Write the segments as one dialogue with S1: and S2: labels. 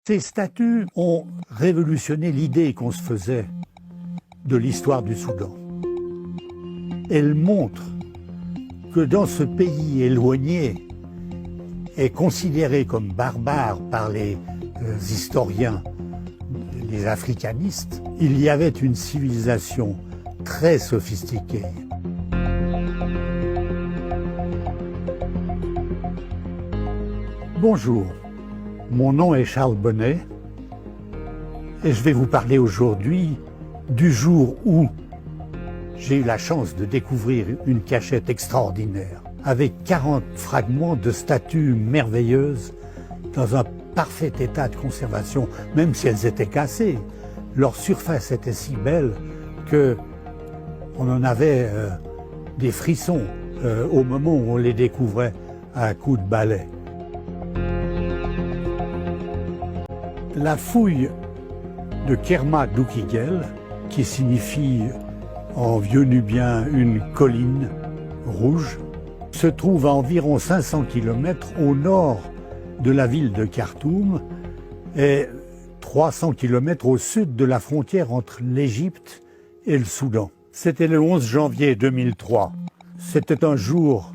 S1: Ces statues ont révolutionné l'idée qu'on se faisait de l'histoire du Soudan. Elles montrent que dans ce pays éloigné et considéré comme barbare par les historiens, les africanistes, il y avait une civilisation très sophistiquée. Bonjour, mon nom est Charles Bonnet et je vais vous parler aujourd'hui du jour où j'ai eu la chance de découvrir une cachette extraordinaire avec 40 fragments de statues merveilleuses dans un parfait état de conservation, même si elles étaient cassées. Leur surface était si belle que on en avait des frissons au moment où on les découvrait à coups de balai. La fouille de Kerma Doukigel, qui signifie en vieux nubien une colline rouge, se trouve à environ 500 km au nord de la ville de Khartoum et 300 km au sud de la frontière entre l'Égypte et le Soudan. C'était le 11 janvier 2003. C'était un jour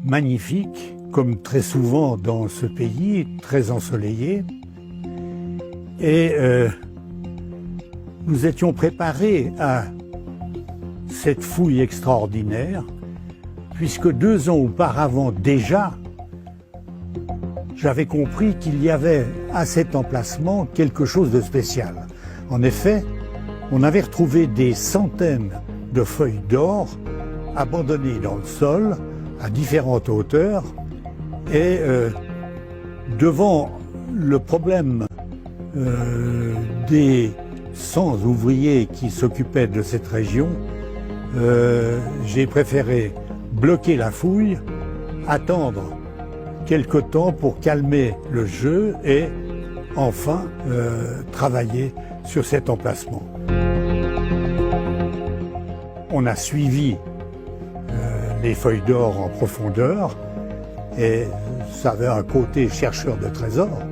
S1: magnifique, comme très souvent dans ce pays, très ensoleillé. Et nous étions préparés à cette fouille extraordinaire, puisque 2 ans auparavant déjà, j'avais compris qu'il y avait à cet emplacement quelque chose de spécial. En effet, on avait retrouvé des centaines de feuilles d'or abandonnées dans le sol à différentes hauteurs et devant le problème des 100 ouvriers qui s'occupaient de cette région, j'ai préféré bloquer la fouille, attendre quelque temps pour calmer le jeu et enfin travailler sur cet emplacement. On a suivi les feuilles d'or en profondeur et ça avait un côté chercheur de trésors.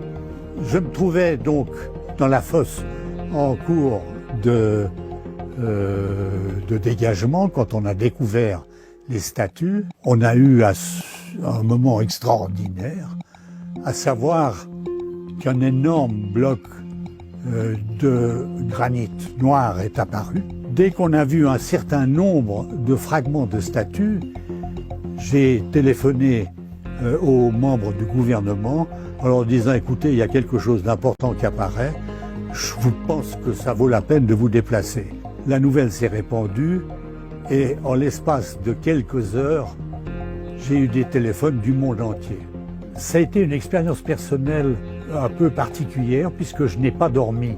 S1: Je me trouvais donc dans la fosse en cours de dégagement quand on a découvert les statues. On a eu un moment extraordinaire, à savoir qu'un énorme bloc de granit noir est apparu. Dès qu'on a vu un certain nombre de fragments de statues, j'ai téléphoné aux membres du gouvernement en leur disant « Écoutez, il y a quelque chose d'important qui apparaît, je vous pense que ça vaut la peine de vous déplacer ». La nouvelle s'est répandue et en l'espace de quelques heures, j'ai eu des téléphones du monde entier. Ça a été une expérience personnelle un peu particulière puisque je n'ai pas dormi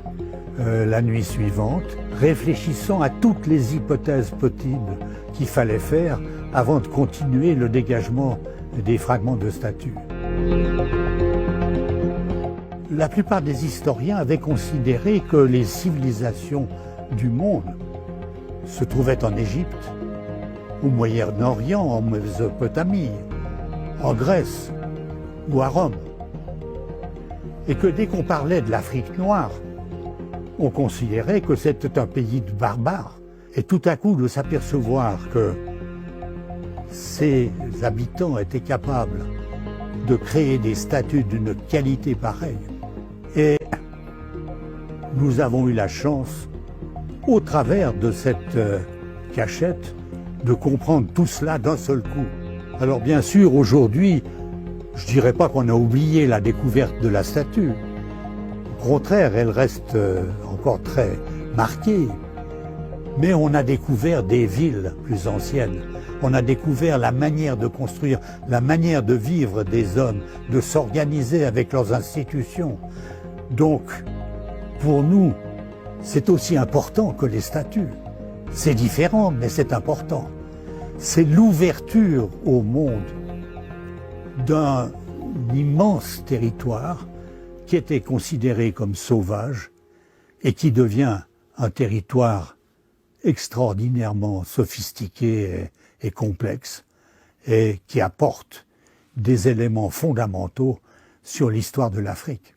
S1: la nuit suivante, réfléchissant à toutes les hypothèses possibles qu'il fallait faire avant de continuer le dégagement des fragments de statues. La plupart des historiens avaient considéré que les civilisations du monde se trouvaient en Égypte, au Moyen-Orient, en Mésopotamie, en Grèce ou à Rome. Et que dès qu'on parlait de l'Afrique noire, on considérait que c'était un pays de barbares. Et tout à coup de s'apercevoir que ces habitants étaient capables de créer des statues d'une qualité pareille. Et nous avons eu la chance, au travers de cette cachette, de comprendre tout cela d'un seul coup. Alors bien sûr, aujourd'hui, je ne dirais pas qu'on a oublié la découverte de la statue. Au contraire, elle reste encore très marquée. Mais on a découvert des villes plus anciennes. On a découvert la manière de construire, la manière de vivre des hommes, de s'organiser avec leurs institutions. Donc, pour nous, c'est aussi important que les statues. C'est différent, mais c'est important. C'est l'ouverture au monde d'un immense territoire qui était considéré comme sauvage et qui devient un territoire extraordinairement sophistiqué et complexe et qui apporte des éléments fondamentaux sur l'histoire de l'Afrique.